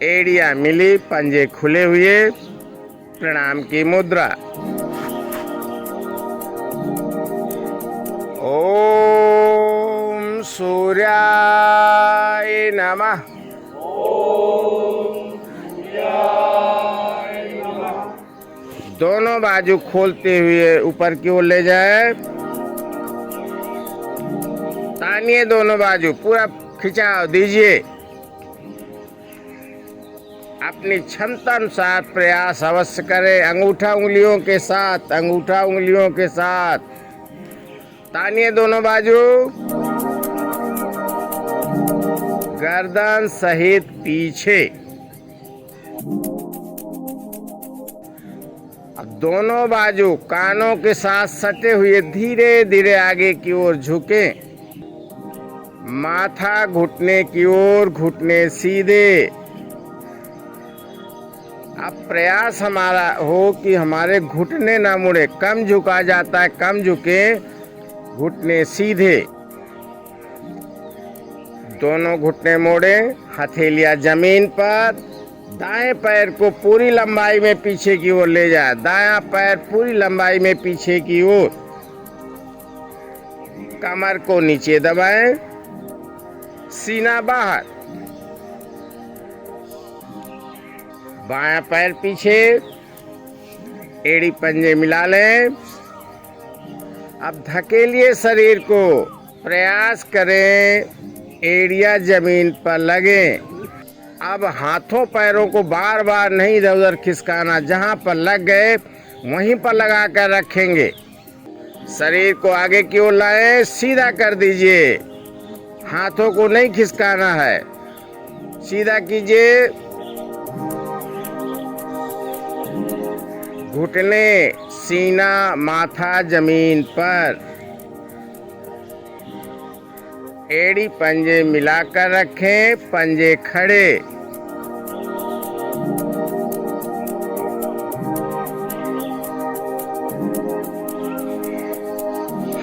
एड़ियां मिली, पंजे खुले हुए, प्रणाम की मुद्रा। ओम सूर्याय नमः। दोनों बाजू खोलते हुए ऊपर की ओर ले जाए। तानिए दोनों बाजू, पूरा खिंचाव दीजिए। अपनी क्षमता अनुसार प्रयास अवश्य करें। अंगूठा उंगलियों के साथ तानिए दोनों बाजू, गर्दन सहित पीछे। अब दोनों बाजू कानों के साथ सटे हुए धीरे धीरे आगे की ओर झुके। माथा घुटने की ओर, घुटने सीधे। अब प्रयास हमारा हो कि हमारे घुटने ना मुड़े। कम झुका जाता है, कम झुके, घुटने सीधे। दोनों घुटने मोड़े, हथेलियां जमीन पर। दाएं पैर को पूरी लंबाई में पीछे की ओर ले जाए। दायां पैर पूरी लंबाई में पीछे की ओर। कमर को नीचे दबाएं, सीना बाहर। बायां पैर पीछे, एड़ी पंजे मिला लें। अब धकेलिए शरीर को, प्रयास करें एड़ियां जमीन पर लगे। अब हाथों पैरों को बार बार नहीं इधर उधर खिसकाना। जहां पर लग गए वहीं पर लगा कर रखेंगे। शरीर को आगे की ओर लाएं, सीधा कर दीजिए। हाथों को नहीं खिसकाना है, सीधा कीजिए। घुटने, सीना, माथा जमीन पर। एड़ी पंजे मिलाकर रखें, पंजे खड़े।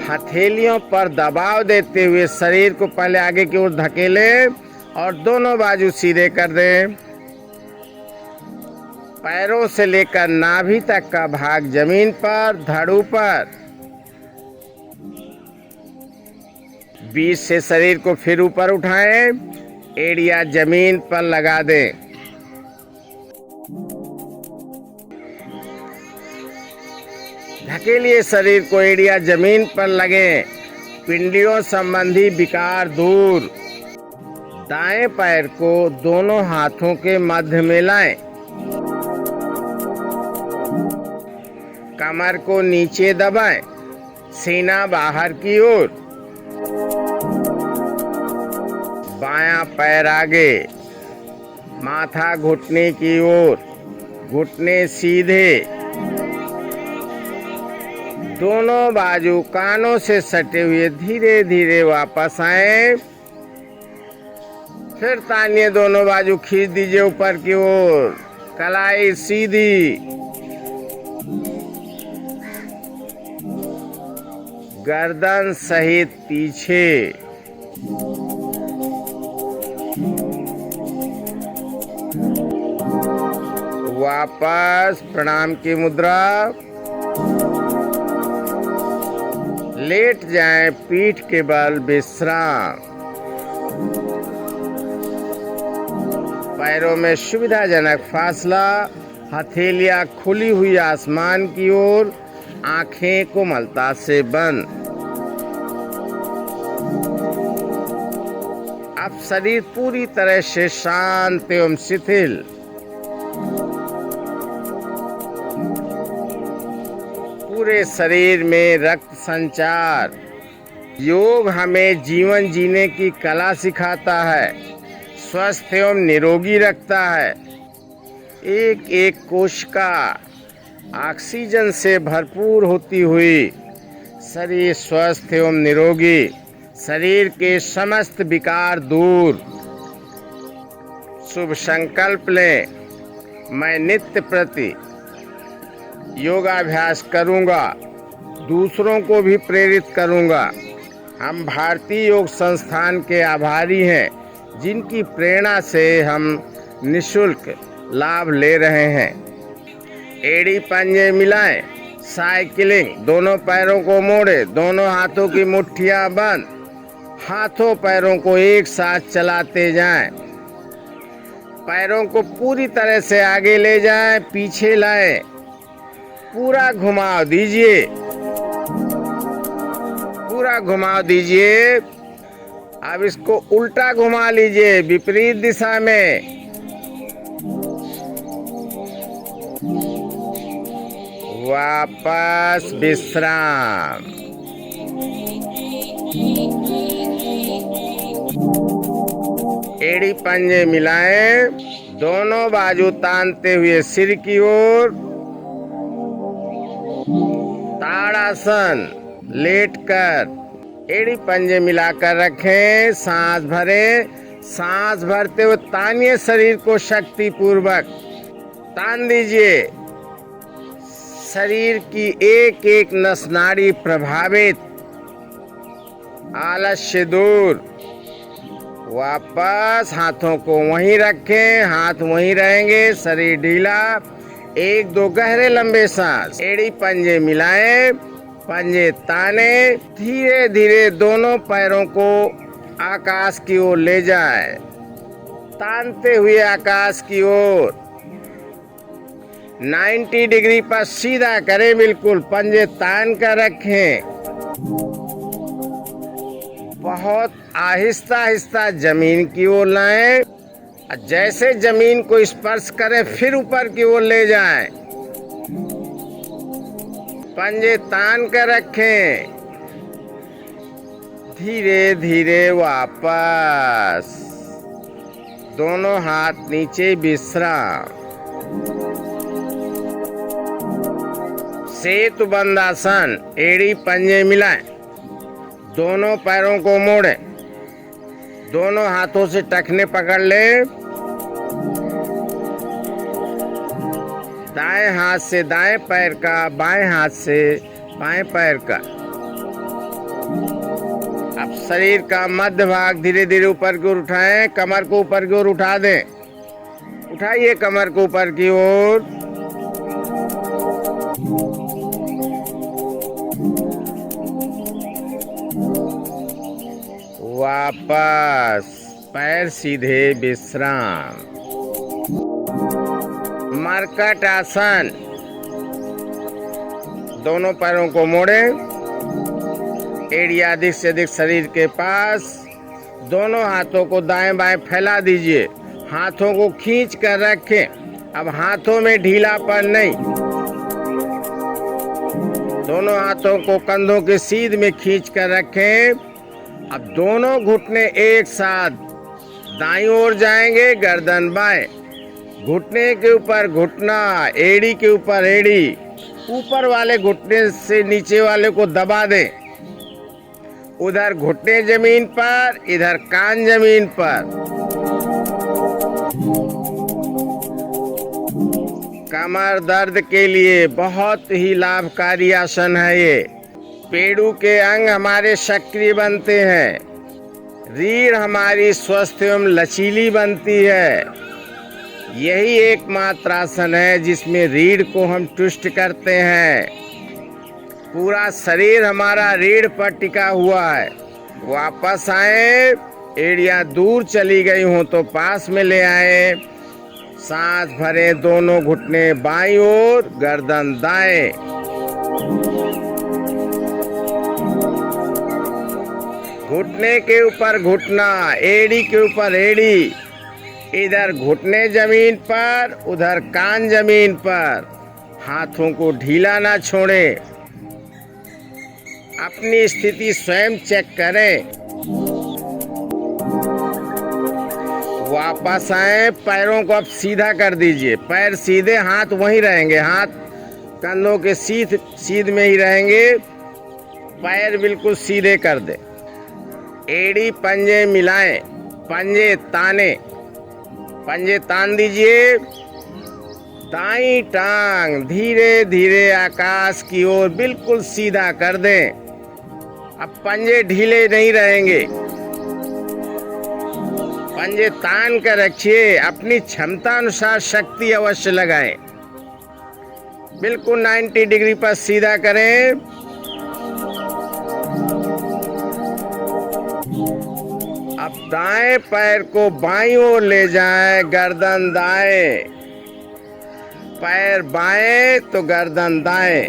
हथेलियों पर दबाव देते हुए शरीर को पहले आगे की ओर धकेलें और दोनों बाजू सीधे कर दें। पैरों से लेकर नाभि तक का भाग जमीन पर, धड़ ऊपर। बीच से शरीर को फिर ऊपर उठाएं, एड़ियां जमीन पर लगा दें। धकेलिए शरीर को, एड़ियां जमीन पर लगे। पिंडियों संबंधी विकार दूर। दाएं पैर को दोनों हाथों के मध्य में लाएं। कमर को नीचे दबाएं, सीना बाहर की ओर। बायां पैर आगे, माथा घुटने की ओर, घुटने सीधे। दोनों बाजू कानों से सटे हुए धीरे धीरे वापस आए। फिर तानिए दोनों बाजू, खींच दीजिए ऊपर की ओर। कलाई सीधी, गर्दन सहित पीछे। वापस प्रणाम की मुद्रा। लेट जाएं, पीठ के बल विश्राम। पैरों में सुविधाजनक फासला। हथेलियां खुली हुई आसमान की ओर, आंखें कोमलता से बंद। अब शरीर पूरी तरह से शांत एवं शिथिल। पूरे शरीर में रक्त संचार। योग हमें जीवन जीने की कला सिखाता है, स्वस्थ एवं निरोगी रखता है। एक एक कोशिका ऑक्सीजन से भरपूर होती हुई शरीर स्वस्थ एवं निरोगी, शरीर के समस्त विकार दूर। शुभ संकल्प लें, मैं नित्य प्रति योगाभ्यास करूंगा, दूसरों को भी प्रेरित करूंगा। हम भारतीय योग संस्थान के आभारी हैं, जिनकी प्रेरणा से हम निःशुल्क लाभ ले रहे हैं। एड़ी पंजे मिलाएं, साइकिलिंग, दोनों पैरों को मोड़े, दोनों हाथों की मुट्ठियां बंद, हाथों पैरों को एक साथ चलाते जाएं। पैरों को पूरी तरह से आगे ले जाएं, पीछे लाएं, पूरा घुमाव दीजिए, पूरा घुमाव दीजिए। अब इसको उल्टा घुमा लीजिए, विपरीत दिशा में। वापस विश्राम। एड़ी पंजे मिलाएं, दोनों बाजू तानते हुए सिर की ओर। ताड़ासन लेटकर एड़ी पंजे मिलाकर रखें, सांस भरें। सांस भरते हुए तानिए शरीर को शक्ति पूर्वक तान दीजिए। शरीर की एक एक नस नाड़ी प्रभावित, आलस्य दूर। वापस हाथों को वहीं रखें, हाथ वहीं रहेंगे, शरीर ढीला। एक दो गहरे लंबे सांस। एड़ी पंजे मिलाएं, पंजे ताने, धीरे धीरे दोनों पैरों को आकाश की ओर ले जाएं, तानते हुए आकाश की ओर। 90 डिग्री पर सीधा करें, बिल्कुल पंजे तान कर रखें। बहुत आहिस्ता आहिस्ता जमीन की ओर लाएं। जैसे जमीन को स्पर्श करें फिर ऊपर की ओर ले जाएं। पंजे तान कर रखें, धीरे धीरे वापस। दोनों हाथ नीचे, विश्राम। सेतु बंदासन, एड़ी पंजे मिलाएं, दोनों पैरों को मोड़ें, दोनों हाथों से टखने पकड़ लें। दाएं हाथ से दाएं पैर का, बाएं हाथ से बाएं पैर का। अब शरीर का मध्य भाग धीरे धीरे ऊपर की ओर उठाएं, कमर को ऊपर की ओर उठा दें। उठाइए कमर को ऊपर की ओर। वापस पैर सीधे, विश्राम। मरकट आसन, दोनों पैरों को मोड़ें, एड़ी अधिक से अधिक शरीर के पास। दोनों हाथों को दाएं बाएं फैला दीजिए, हाथों को खींच कर रखें। अब हाथों में ढीलापन नहीं, दोनों हाथों को कंधों के सीध में खींच कर रखें। अब दोनों घुटने एक साथ दाईं ओर जाएंगे, गर्दन बाएं, घुटने के ऊपर घुटना, एड़ी के ऊपर एड़ी। ऊपर वाले घुटने से नीचे वाले को दबा दें। उधर घुटने जमीन पर, इधर कान जमीन पर। कमर दर्द के लिए बहुत ही लाभकारी आसन है ये। पेड़ू के अंग हमारे सक्रिय बनते हैं, रीढ़ हमारी स्वस्थ एवं लचीली बनती है। यही एकमात्र आसन है जिसमें रीढ़ को हम ट्विस्ट करते हैं। पूरा शरीर हमारा रीढ़ पर टिका हुआ है। वापस आए, एड़ियां दूर चली गई हो तो पास में ले आए। सांस भरे, दोनों घुटने बाईं ओर, गर्दन दाएं। घुटने के ऊपर घुटना, एड़ी के ऊपर एड़ी। इधर घुटने जमीन पर, उधर कान जमीन पर। हाथों को ढीला ना छोड़ें। अपनी स्थिति स्वयं चेक करें। वापस आए, पैरों को अब सीधा कर दीजिए। पैर सीधे, हाथ वहीं रहेंगे, हाथ कंधों के सीध में ही रहेंगे। पैर बिल्कुल सीधे कर दे। एड़ी पंजे मिलाएं, पंजे ताने, पंजे तान दीजिए। दाईं टांग धीरे धीरे आकाश की ओर बिल्कुल सीधा कर दें। अब पंजे ढीले नहीं रहेंगे, पंजे तान कर रखिए। अपनी क्षमता अनुसार शक्ति अवश्य लगाएं। बिल्कुल 90 डिग्री पर सीधा करें। अब दाएं पैर को बाईं ओर ले जाएं, गर्दन दाएं, पैर बाएं तो गर्दन दाएं।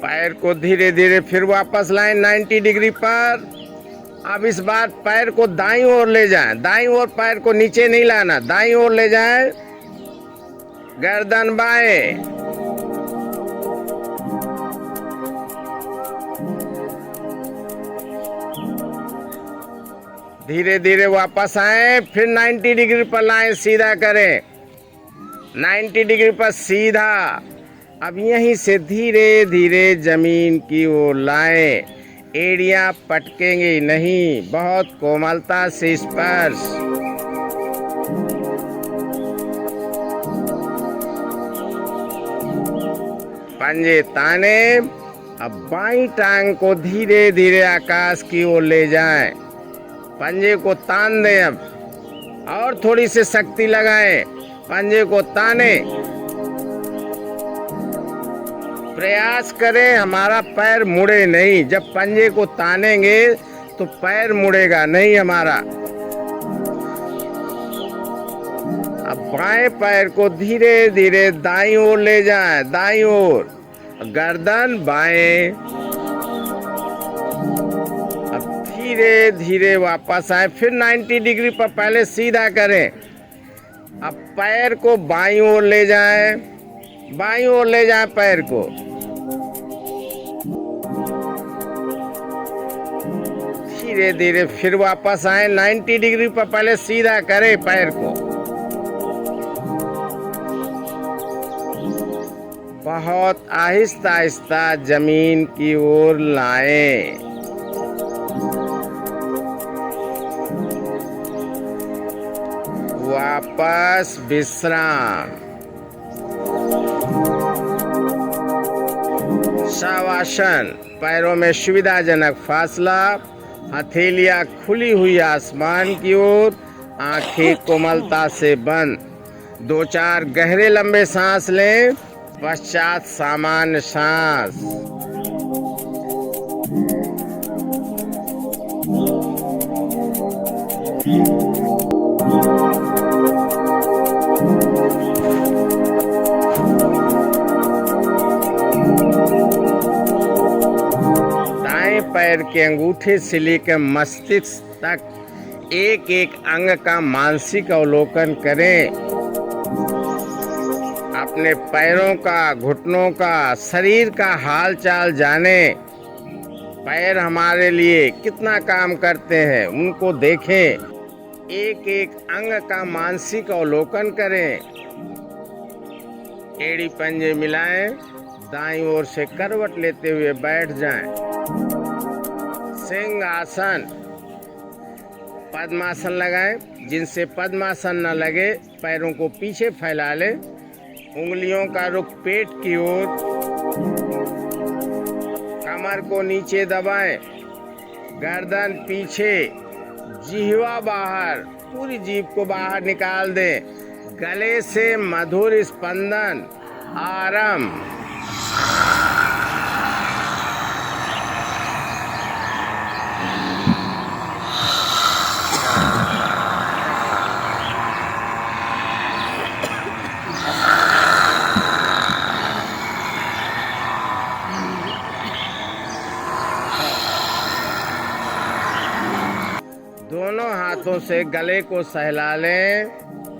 पैर को धीरे धीरे फिर वापस लाएं 90 डिग्री पर। अब इस बार पैर को दाईं ओर ले जाएं, दाईं ओर पैर को नीचे नहीं लाना, दाईं ओर ले जाएं, गर्दन बाएं। धीरे धीरे वापस आए, फिर 90 डिग्री पर लाएं, सीधा करें 90 डिग्री पर सीधा। अब यहीं से धीरे धीरे जमीन की ओर लाएं, एड़ियां पटकेंगे नहीं, बहुत कोमलता से स्पर्श। पंजे ताने। अब बाईं टांग को धीरे धीरे आकाश की ओर ले जाएं, पंजे को तान दें। अब और थोड़ी सी शक्ति लगाएं, पंजे को ताने। प्रयास करें हमारा पैर मुड़े नहीं। जब पंजे को तानेंगे तो पैर मुड़ेगा नहीं हमारा। अब बाएं पैर को धीरे धीरे दाईं ओर ले जाएं, दाईं ओर, गर्दन बाएं। अब धीरे धीरे वापस आए, फिर 90 डिग्री पर पहले सीधा करें। अब पैर को बाईं ओर ले जाएं, बाईं ओर ले जाएं पैर को। धीरे धीरे फिर वापस आए 90 डिग्री पर पहले सीधा करें पैर को। बहुत आहिस्ता आहिस्ता जमीन की ओर लाएं। वापस विश्राम। शवासन, पैरों में सुविधाजनक फासला, हथेलियां खुली हुई आसमान की ओर, आंखें कोमलता से बंद। 2-4 गहरे लंबे सांस लें, पश्चात सामान्य सांस। पैर के अंगूठे से लेकर मस्तिष्क तक एक एक अंग का मानसिक अवलोकन करें। अपने पैरों का, घुटनों का, शरीर का हाल चाल जाने। पैर हमारे लिए कितना काम करते हैं उनको देखें। एक एक अंग का मानसिक अवलोकन करें। एड़ी पंजे मिलाएं, दाईं ओर से करवट लेते हुए बैठ जाएं। सिंहासन, पद्मासन लगाएं। जिनसे पद्मासन न लगे पैरों को पीछे फैला लें, उंगलियों का रुख पेट की ओर, कमर को नीचे दबाएं, गर्दन पीछे, जिह्वा बाहर, पूरी जीभ को बाहर निकाल दें। गले से मधुर स्पंदन, आराम। दोनों हाथों से गले को सहला लें,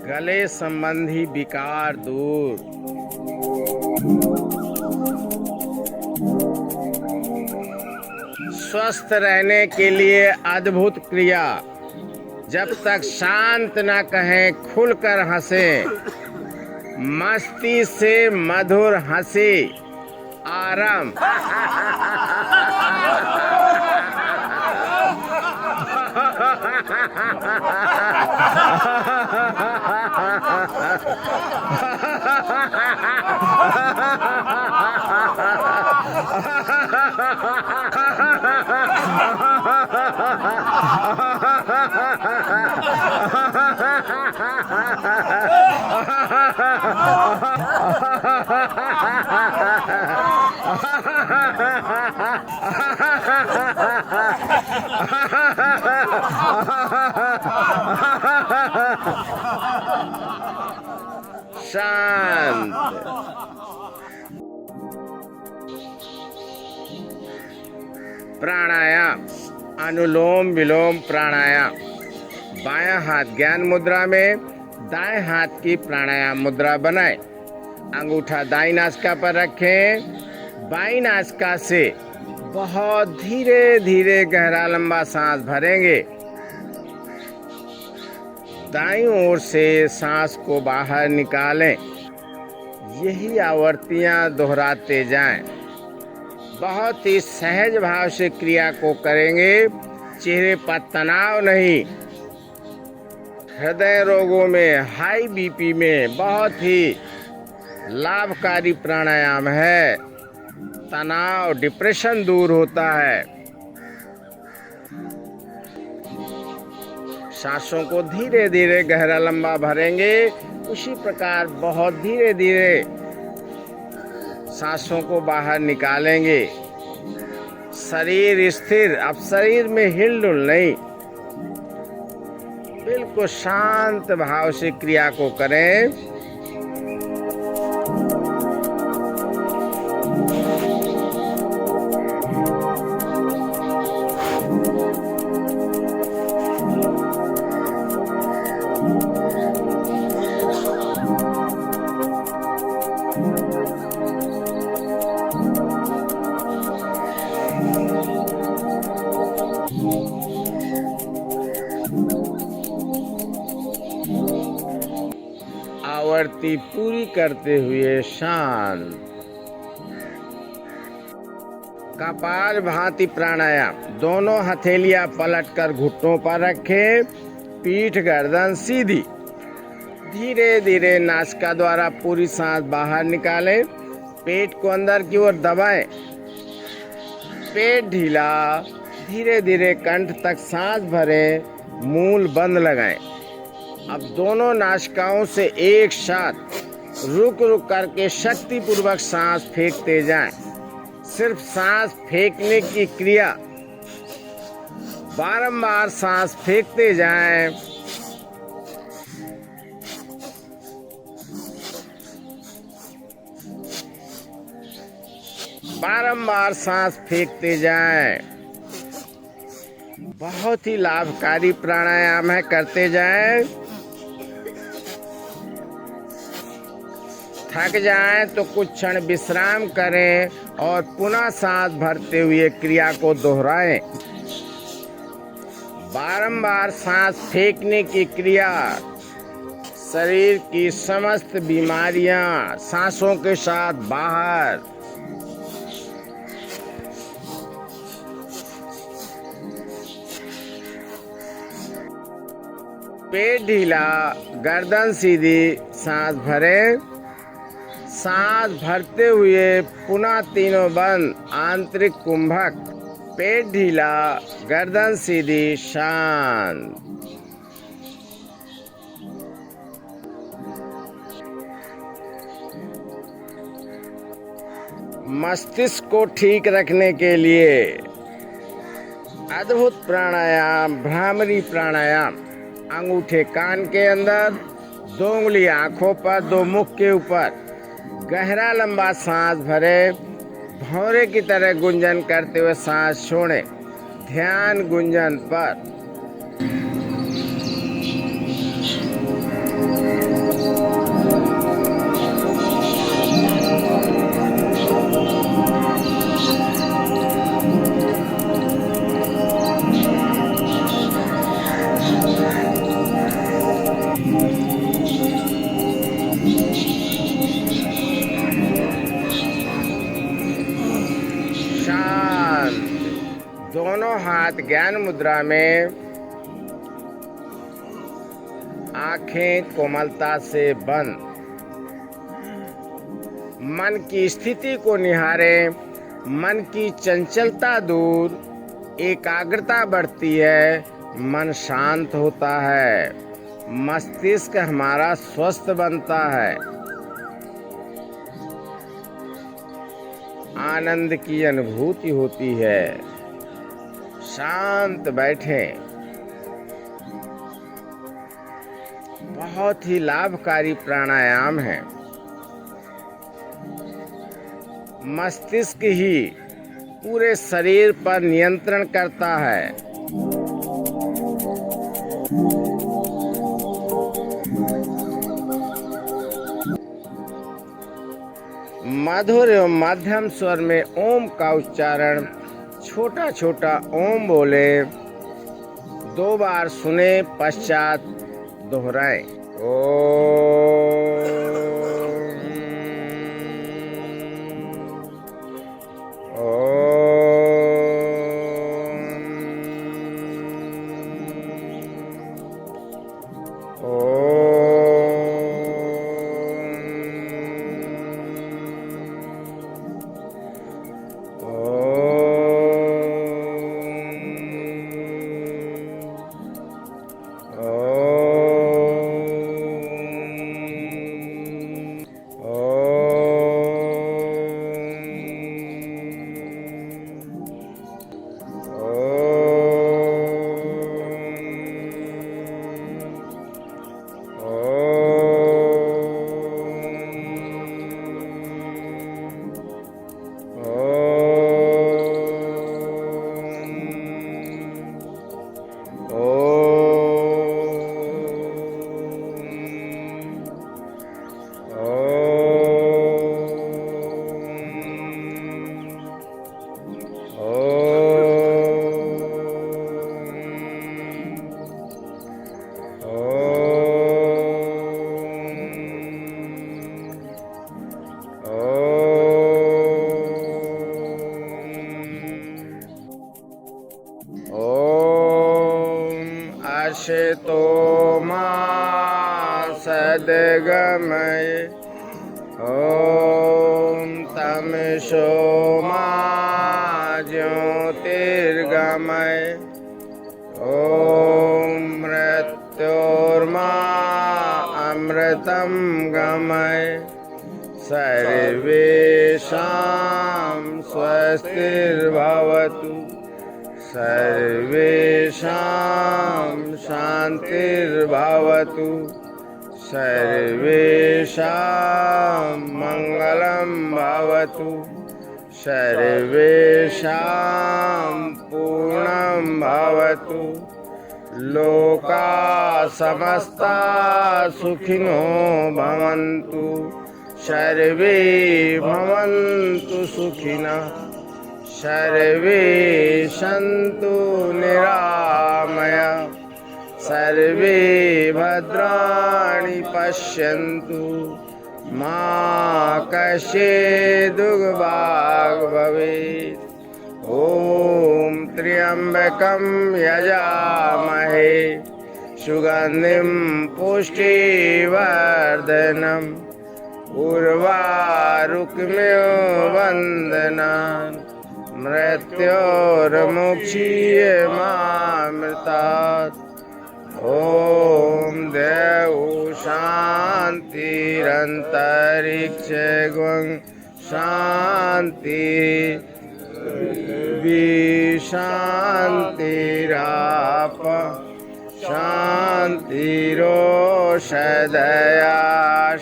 गले संबंधी विकार दूर। स्वस्थ रहने के लिए अद्भुत क्रिया। जब तक शांत ना कहें खुलकर हंसे, मस्ती से मधुर हंसी आरंभ। शांत। प्राणायाम, अनुलोम विलोम प्राणायाम। बायां हाथ ज्ञान मुद्रा में, दाएं हाथ की प्राणायाम मुद्रा बनाएं। अंगूठा दाईं नासिका पर रखें। बाईं नासिका से बहुत धीरे धीरे गहरा लंबा सांस भरेंगे। दाईं ओर से सांस को बाहर निकालें। यही आवर्तियां दोहराते जाएं। बहुत ही सहज भाव से क्रिया को करेंगे। चेहरे पर तनाव नहीं। हृदय रोगों में, हाई बीपी में बहुत ही लाभकारी प्राणायाम है। तनाव, डिप्रेशन दूर होता है। सांसों को धीरे धीरे गहरा लंबा भरेंगे। उसी प्रकार बहुत धीरे धीरे सांसों को बाहर निकालेंगे। शरीर स्थिर, अब शरीर में हिलडुल नहीं। बिल्कुल शांत भाव से क्रिया को करें। आवर्ती पूरी करते हुए शांत। कपाल भाती प्राणायाम। दोनों हथेलियां पलटकर घुटनों पर रखें। पीठ गर्दन सीधी। धीरे धीरे नासिका द्वारा पूरी सांस बाहर निकालें। पेट को अंदर की ओर दबाएं। पेट ढीला। धीरे धीरे कंठ तक सांस भरें। मूल बंद लगाएं। अब दोनों नासिकाओं से एक साथ रुक रुक करके शक्ति पूर्वक सांस फेंकते जाएं। सिर्फ सांस फेंकने की क्रिया, बारंबार सांस फेंकते जाएं। बारंबार सांस फेंकते जाएं। बहुत ही लाभकारी प्राणायाम है, करते जाएं। थक जाएं तो कुछ क्षण विश्राम करें और पुनः सांस भरते हुए क्रिया को दोहराएं। बारंबार सांस फेंकने की क्रिया शरीर की समस्त बीमारियां सांसों के साथ बाहर। पेट ढीला, गर्दन सीधी, सांस भरें। सांस भरते हुए पुनः तीनों बंद। आंतरिक कुंभक। पेट ढीला, गर्दन सीधी, शांत। मस्तिष्क को ठीक रखने के लिए अद्भुत प्राणायाम, भ्रामरी प्राणायाम। अंगूठे कान के अंदर, 2 उंगली आंखों पर, 2 मुख के ऊपर। गहरा लंबा सांस भरे। भौरे की तरह गुंजन करते हुए सांस छोड़ें। ध्यान गुंजन पर। शांत। दोनों हाथ ज्ञान मुद्रा में, आंखें कोमलता से बंद। मन की स्थिति को निहारें, मन की चंचलता दूर, एकाग्रता बढ़ती है, मन शांत होता है, मस्तिष्क हमारा स्वस्थ बनता है, आनंद की अनुभूति होती है। शांत बैठें। बहुत ही लाभकारी प्राणायाम है। मस्तिष्क ही पूरे शरीर पर नियंत्रण करता है। मधुर एवं मध्यम स्वर में ओम का उच्चारण छोटा छोटा ओम बोले, 2 बार सुने पश्चात दोहराएं। तो मा सद्गमय, ओम तमसो मा ज्योतिर्गमय, ओम मृत्योर्मा अमृतं गमय, सर्वेषां स्वस्तिर्भवतु, सर्वेषां शान्तिर्भवतु, सर्वेषां मङ्गलं भवतु, सर्वेषां पूर्णं भवतु, लोका समस्ता सुखिनो भवन्तु, सर्वे भवन्तु सुखिनः, सर्वे सन्तु निरामया, सर्वे भद्राणि पश्यन्तु, मा कश्चित् दुर्भाग् भवेत्। ॐ त्र्यम्बकं यजामहे सुगन्धिं पुष्टिवर्धनम्, उर्वारुकमिव वन्दनान्, मृत्योर्मुक्षीयमामृतात्। ॐ देवो शान्तिरन्तरिक्षे शान्ति, शान्तिराप शान्तिरोषधया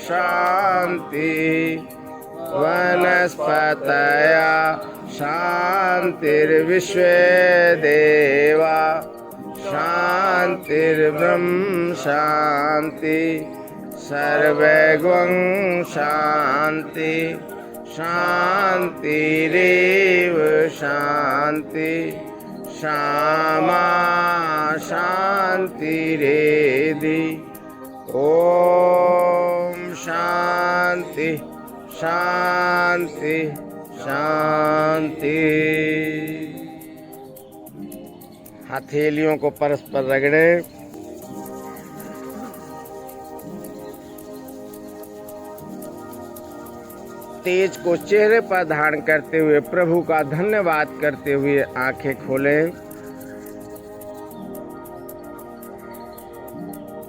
शान्ति, वनस्पतया शान्तिर्विश्वे देवा शान्तिर्ब्रह्म शान्ति, सर्वगं शान्ति, शान्तिरेव शान्ति, श्यामा शान्तिरेधि। ओम शांति शांति शांति। हथेलियों को परस्पर रगड़ें। तेज को चेहरे पर धारण करते हुए प्रभु का धन्यवाद करते हुए आंखें खोलें।